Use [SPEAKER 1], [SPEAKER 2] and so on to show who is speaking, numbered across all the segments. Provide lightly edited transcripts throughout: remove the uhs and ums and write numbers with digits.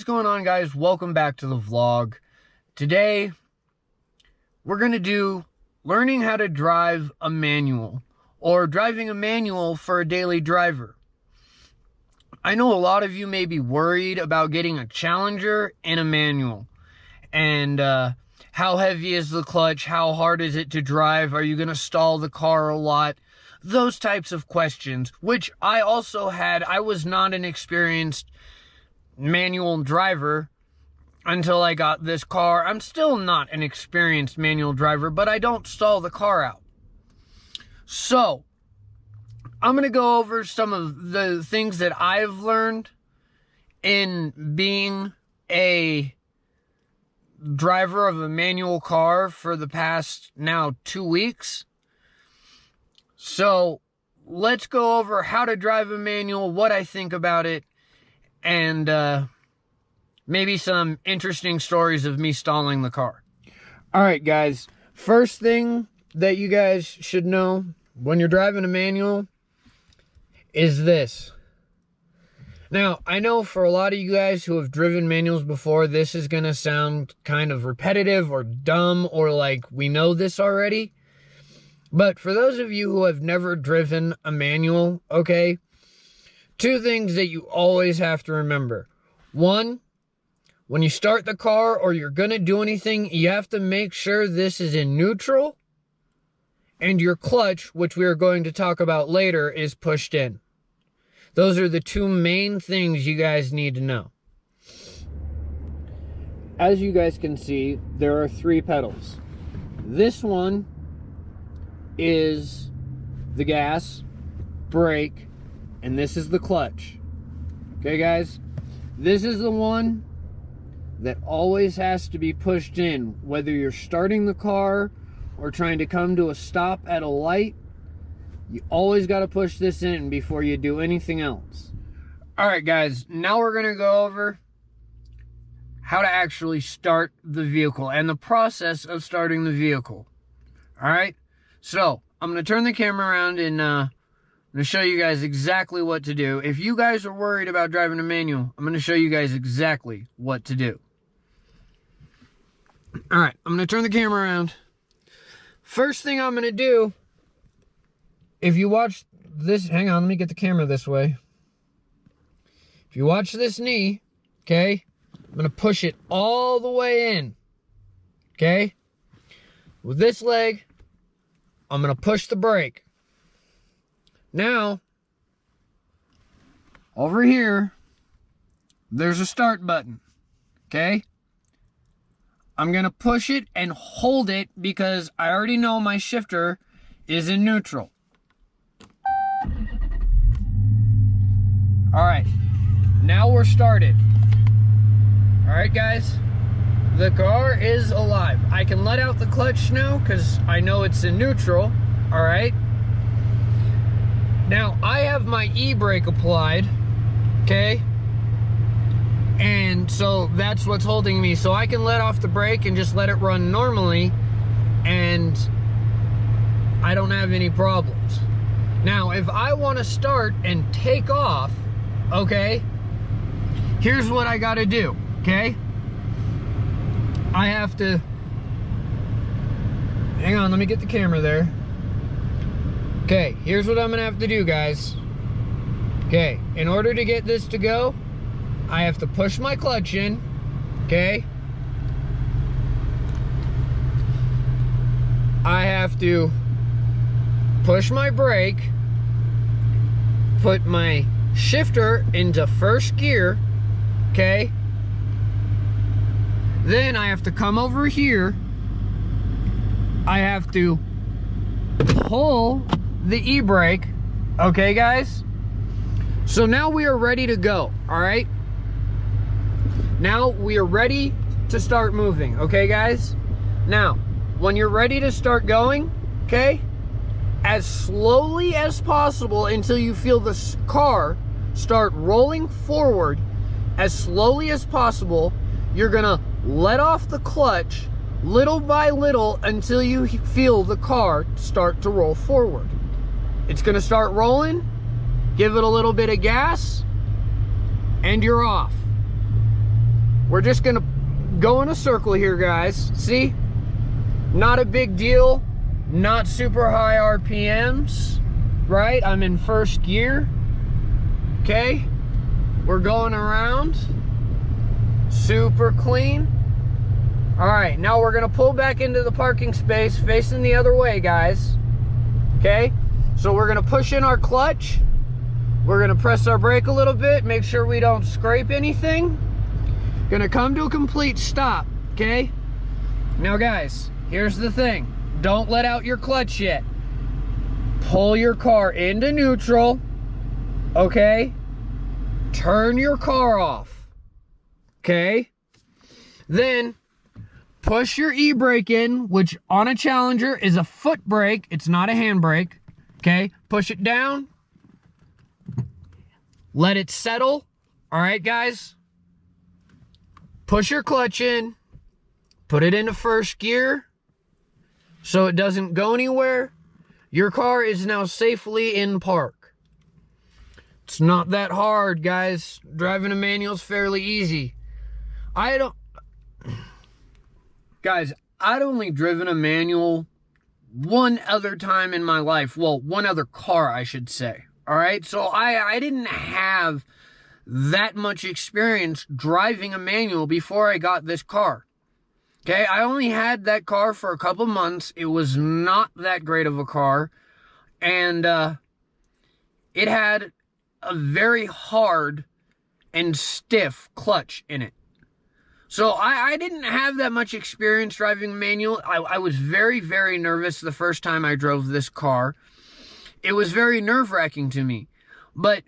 [SPEAKER 1] going on, guys? Welcome back to the vlog. Today we're gonna do learning how to drive a manual, or driving a manual for a daily driver. I know a lot of you may be worried about getting a Challenger and a manual, and how heavy is the clutch, how hard is it to drive, are you gonna stall the car a lot, those types of questions, which I also had. I was not an experienced manual driver until I got this car. I'm still not an experienced manual driver, but I don't stall the car out. So I'm going to go over some of the things that I've learned in being a driver of a manual car for the past now 2 weeks. So let's go over how to drive a manual, what I think about it, and maybe some interesting stories of me stalling the car. All right, guys. First thing that you guys should know when you're driving a manual is this. Now, I know for a lot of you guys who have driven manuals before, this is going to sound kind of repetitive or dumb, or like we know this already. But for those of you who have never driven a manual, okay, two things that you always have to remember. One, when you start the car or you're going to do anything, you have to make sure this is in neutral and your clutch, which we are going to talk about later, is pushed in. Those are the two main things you guys need to know. As you guys can see, there are 3 pedals. This one is the gas, brake, and this is the clutch. Okay, guys? This is the one that always has to be pushed in, whether you're starting the car or trying to come to a stop at a light. You always got to push this in before you do anything else. All right, guys, now we're going to go over how to actually start the vehicle and the process of starting the vehicle. All right, so I'm going to turn the camera around and I'm going to show you guys exactly what to do. If you guys are worried about driving a manual, I'm going to show you guys exactly what to do. All right, I'm going to turn the camera around. First thing I'm going to do, if you watch this, hang on, let me get the camera this way. If you watch this knee, okay, I'm going to push it all the way in, okay? With this leg, I'm going to push the brake. Now, over here, there's a start button, okay? I'm going to push it and hold it because I already know my shifter is in neutral. All right, now we're started. All right, guys, the car is alive. I can let out the clutch now because I know it's in neutral, all right? Now, I have my e-brake applied, okay? And so that's what's holding me. So I can let off the brake and just let it run normally, and I don't have any problems. Now, if I want to start and take off, okay, here's what I got to do, okay? I have to, hang on, let me get the camera there. Okay, here's what I'm gonna have to do, guys. Okay, in order to get this to go, I have to push my clutch in, okay? I have to push my brake, put my shifter into first gear, okay? Then I have to come over here. I have to pull the e-brake, okay, guys? So now we are ready to go, all right? Now we are ready to start moving, okay, guys? Now, when you're ready to start going, okay, as slowly as possible until you feel the car start rolling forward, as slowly as possible, you're gonna let off the clutch little by little until you feel the car start to roll forward. It's gonna start rolling, give it a little bit of gas, and you're off. we're just gonna go in a circle here, guys. See? Not a big deal. Not super high RPMs, right? I'm in first gear. Okay? We're going around. Super clean. All right, now we're gonna pull back into the parking space facing the other way, guys. Okay? So we're gonna push in our clutch. We're gonna press our brake a little bit, make sure we don't scrape anything. Gonna come to a complete stop, okay? Now guys, here's the thing. Don't let out your clutch yet. Pull your car into neutral, okay? Turn your car off, okay? Then push your e-brake in, which on a Challenger is a foot brake. It's not a hand brake, okay? Push it down. Let it settle. All right, guys? Push your clutch in. Put it into first gear so it doesn't go anywhere. Your car is now safely in park. It's not that hard, guys. Driving a manual is fairly easy. Guys, I'd only driven a manual one other time in my life. Well, one other car, I should say. All right, so I didn't have that much experience driving a manual before I got this car. Okay, I only had that car for a couple months. It was not that great of a car. And it had a very hard and stiff clutch in it. So I didn't have that much experience driving a manual. I was very, very nervous the first time I drove this car. It was very nerve-wracking to me. But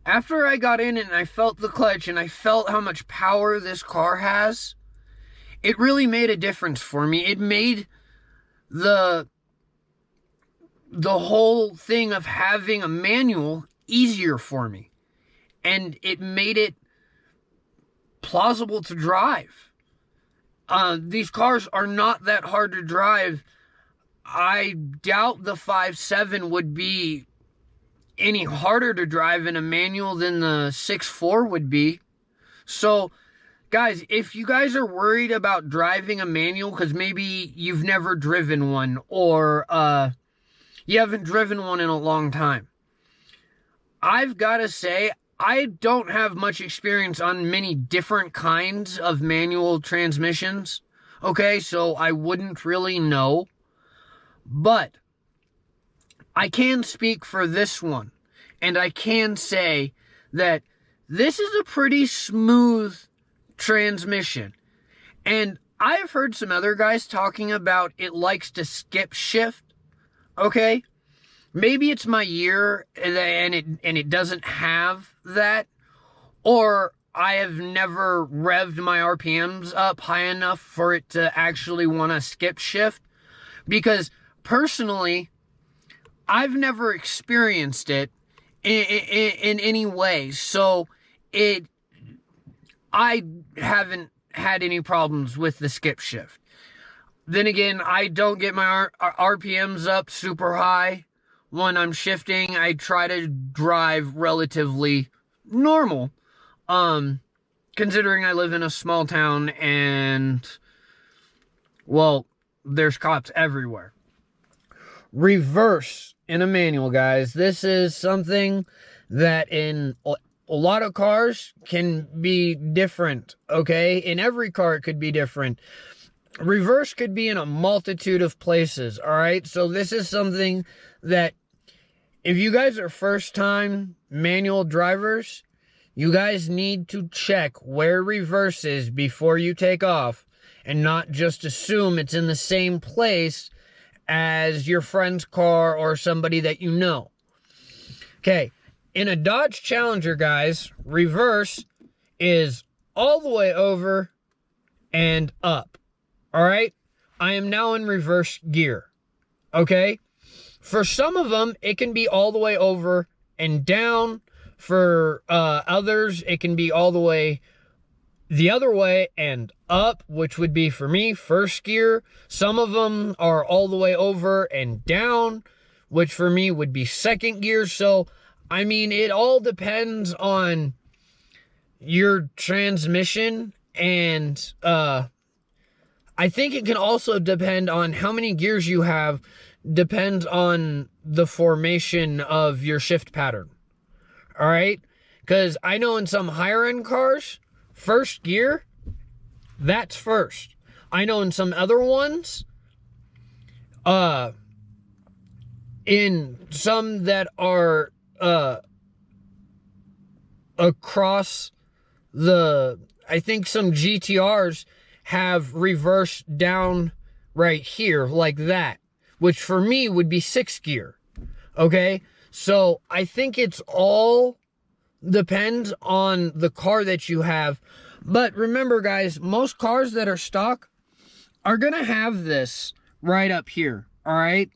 [SPEAKER 1] after I got in and I felt the clutch and I felt how much power this car has, it really made a difference for me. It made the whole thing of having a manual easier for me. And it made it plausible to drive. These cars are not that hard to drive. I doubt the 5.7 would be any harder to drive in a manual than the 6.4 would be. So, guys, if you guys are worried about driving a manual because maybe you've never driven one or you haven't driven one in a long time, I've got to say, I don't have much experience on many different kinds of manual transmissions. Okay, so I wouldn't really know. But I can speak for this one, and I can say that this is a pretty smooth transmission. And I've heard some other guys talking about it likes to skip shift. Okay? Maybe it's my year and it doesn't have that, or I have never revved my RPMs up high enough for it to actually want to skip shift, because personally, I've never experienced it in any way, so I haven't had any problems with the skip shift. Then again, I don't get my RPMs up super high when I'm shifting. I try to drive relatively normal, considering I live in a small town and, well, there's cops everywhere. Reverse in a manual, guys. This is something that in a lot of cars can be different, okay? In every car it could be different. Reverse could be in a multitude of places, all right? So this is something that if you guys are first-time manual drivers, you guys need to check where reverse is before you take off and not just assume it's in the same place as your friend's car or somebody that you know. Okay, in a Dodge Challenger, guys, reverse is all the way over and up. All right? I am now in reverse gear. Okay? For some of them, it can be all the way over and down. For others, it can be all the way the other way and up, which would be, for me, first gear. Some of them are all the way over and down, which for me would be second gear. So, I mean, it all depends on your transmission, and I think it can also depend on how many gears you have, depends on the formation of your shift pattern. All right? Because I know in some higher end cars, first gear, that's first. I know in some other ones, in some that are across the, I think some GTRs have reverse down right here like that, which for me would be 6th gear. Okay, so I think it's all depends on the car that you have. But remember, guys, most cars that are stock are gonna have this right up here. All right,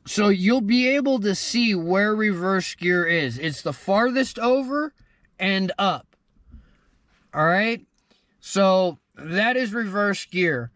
[SPEAKER 1] so you'll be able to see where reverse gear is. It's the farthest over and up. All right, so that is reverse gear.